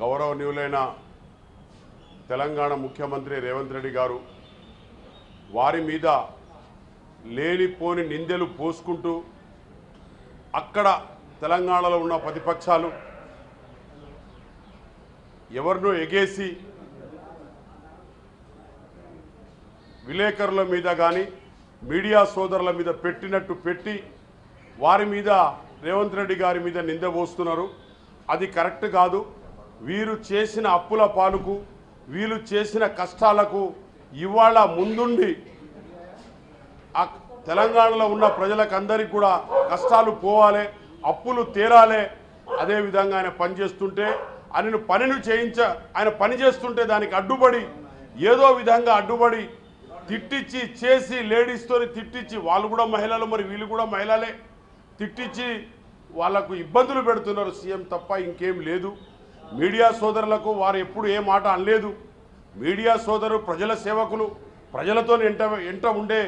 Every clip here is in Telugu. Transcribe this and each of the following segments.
గౌరవనీయులైన తెలంగాణ ముఖ్యమంత్రి రేవంత్ రెడ్డి గారు వారి మీద లేనిపోని నిందలు పోసుకుంటూ అక్కడ తెలంగాణలో ఉన్న ప్రతిపక్షాలు ఎవరినో ఎగేసి విలేకరుల మీద కానీ మీడియా సోదరుల మీద పెట్టినట్టు పెట్టి వారి మీద రేవంత్ రెడ్డి గారి మీద నింద పోస్తున్నారు. అది కరెక్ట్ కాదు. వీరు చేసిన అప్పుల పాలుకు వీళ్ళు చేసిన కష్టాలకు ఇవాళ ముందుండి తెలంగాణలో ఉన్న ప్రజలకు అందరికీ కూడా కష్టాలు పోవాలి, అప్పులు తీరాలి. అదేవిధంగా ఆయన పనిచేస్తుంటే ఆయన పని చేస్తుంటే దానికి అడ్డుపడి ఏదో విధంగా అడ్డుపడి తిట్టించి చేసి లేడీస్తో తిట్టించి వాళ్ళు కూడా మహిళలు, మరి వీళ్ళు కూడా మహిళలే, తిట్టించి వాళ్లకు ఇబ్బందులు పెడుతున్నారు సీఎం తప్ప ఇంకేం లేదు. మీడియా సోదరులకు వారు ఎప్పుడు ఏ మాట అనలేదు. మీడియా సోదరు ప్రజల సేవకులు, ప్రజలతో ఎంట ఉండే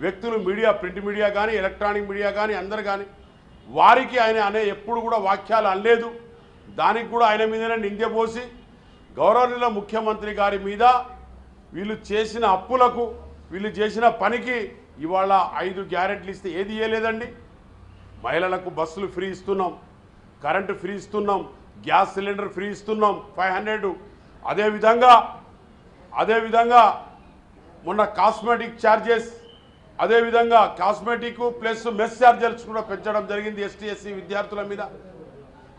వ్యక్తులు, మీడియా, ప్రింట్ మీడియా కానీ ఎలక్ట్రానిక్ మీడియా కానీ అందరు కానీ వారికి ఆయన అనే ఎప్పుడు కూడా వాక్యాలు అనలేదు. దానికి కూడా ఆయన మీదనే నింద పోసి గౌరవనీయుల ముఖ్యమంత్రి గారి మీద వీళ్ళు చేసిన అప్పులకు వీళ్ళు చేసిన పనికి ఇవాళ 5 గ్యారెంటీలు ఇస్తే ఏది ఇవ్వలేదండి. మహిళలకు బస్సులు ఫ్రీ ఇస్తున్నాం, కరెంటు ఫ్రీ ఇస్తున్నాం, గ్యాస్ సిలిండర్ ఫ్రీ ఇస్తున్నాం 500. అదేవిధంగా మొన్న కాస్మెటిక్ ఛార్జెస్, అదేవిధంగా కాస్మెటిక్ ప్లస్ మెస్ ఛార్జెస్ కూడా పెంచడం జరిగింది ఎస్టీ ఎస్సీ విద్యార్థుల మీద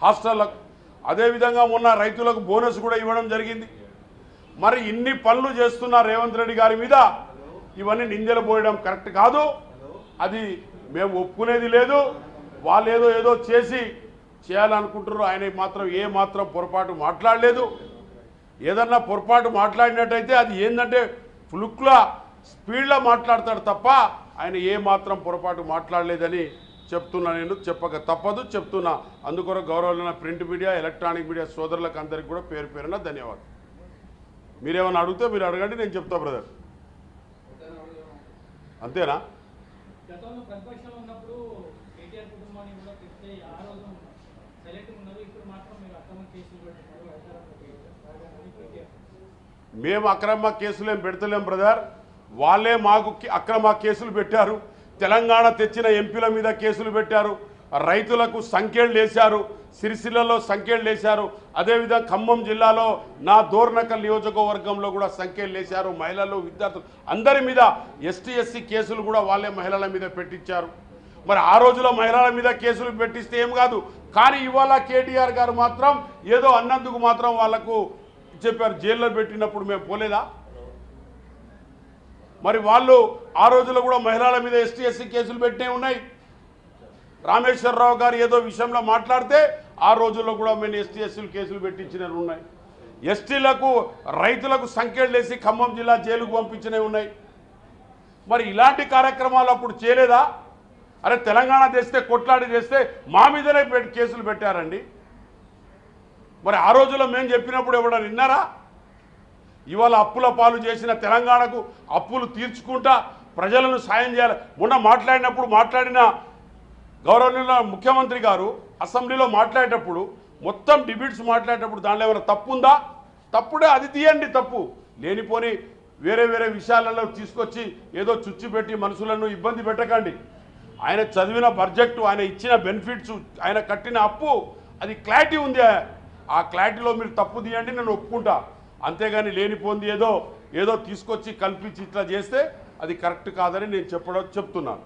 హాస్టళ్లకు. అదేవిధంగా మొన్న రైతులకు బోనస్ కూడా ఇవ్వడం జరిగింది. మరి ఇన్ని పనులు చేస్తున్న రేవంత్ రెడ్డి గారి మీద ఇవన్నీ నిందలు పోయడం కరెక్ట్ కాదు. అది మేము ఒప్పుకునేది లేదు. వాళ్ళు ఏదో చేయాలనుకుంటున్నారు. ఆయన మాత్రం ఏ మాత్రం పొరపాటు మాట్లాడలేదు. ఏదన్నా పొరపాటు మాట్లాడినట్టయితే అది ఏంటంటే ఫ్లుక్లా స్పీడ్లో మాట్లాడతాడు తప్ప ఆయన ఏ మాత్రం పొరపాటు మాట్లాడలేదని చెప్తున్నా. నేను చెప్పక తప్పదు, చెప్తున్నా. అందుకొరకు గౌరవమైన ప్రింట్ మీడియా, ఎలక్ట్రానిక్ మీడియా సోదరులకు అందరికీ కూడా పేరు పేరున ధన్యవాదాలు. మీరేమన్నా అడిగితే మీరు అడగండి, నేను చెప్తా బ్రదర్. అంతేనా? మేము అక్రమ కేసులు ఏం పెడతలేం బ్రదర్. వాళ్ళే మాకు అక్రమ కేసులు పెట్టారు. తెలంగాణ తెచ్చిన ఎంపీల మీద కేసులు పెట్టారు. రైతులకు సంఖ్యలు వేశారు, సిరిసిల్లలో సంఖ్యలు వేశారు. అదేవిధంగా ఖమ్మం జిల్లాలో నా దోర్నకల్ నియోజకవర్గంలో కూడా సంఖ్యలు వేశారు. మహిళలు, విద్యార్థులు అందరి మీద ఎస్టీ ఎస్సీ కేసులు కూడా వాళ్ళే మహిళల మీద పెట్టించారు. మరి ఆ రోజులో మహిళల మీద కేసులు పెట్టిస్తే ఏం కాదు. కానీ ఇవాళ కేటీఆర్ గారు మాత్రం ఏదో అన్నందుకు మాత్రం వాళ్లకు చెప్పారు. జైల్లో పెట్టినప్పుడు మేము పోలేదా? మరి వాళ్ళు ఆ రోజుల్లో కూడా మహిళల మీద ఎస్టీ ఎస్సీ కేసులు పెట్టే ఉన్నాయి. రామేశ్వరరావు గారు ఏదో విషయంలో మాట్లాడితే ఆ రోజుల్లో కూడా మేము ఎస్టీ ఎస్సీలు కేసులు పెట్టించినవి ఉన్నాయి. ఎస్టీలకు, రైతులకు సంఖ్యలు వేసి ఖమ్మం జిల్లా జైలుకు పంపించినవి ఉన్నాయి. మరి ఇలాంటి కార్యక్రమాలు అప్పుడు చేయలేదా? అరే తెలంగాణ తెస్తే కొట్లాడి చేస్తే మా మీదనే కేసులు పెట్టారండి. మరి ఆ రోజుల్లో మేము చెప్పినప్పుడు ఎవడన్నా విన్నారా? ఇవాళ అప్పుల పాలు చేసిన తెలంగాణకు అప్పులు తీర్చుకుంటా ప్రజలను సాయం చేయాలి. మొన్న మాట్లాడిన గౌరవనీయుల ముఖ్యమంత్రి గారు అసెంబ్లీలో మాట్లాడేటప్పుడు మొత్తం డిబేట్స్ మాట్లాడేటప్పుడు దాంట్లో ఏమైనా తప్పు ఉందా? తప్పుడే, అది తీయండి. తప్పు లేనిపోని వేరే విషయాలలో తీసుకొచ్చి ఏదో చుచ్చిపెట్టి మనుషులను ఇబ్బంది పెట్టకండి. ఆయన చదివిన బడ్జెట్, ఆయన ఇచ్చిన బెనిఫిట్స్, ఆయన కట్టిన అప్పు, అది క్లారిటీ ఉంది. ఆ క్లారిటీలో మీరు తప్పు తీయండి, నేను ఒప్పుకుంటా. అంతేగాని లేనిపోంది ఏదో తీసుకొచ్చి కల్పించి ఇట్లా చేస్తే అది కరెక్ట్ కాదని నేను చెప్తున్నాను.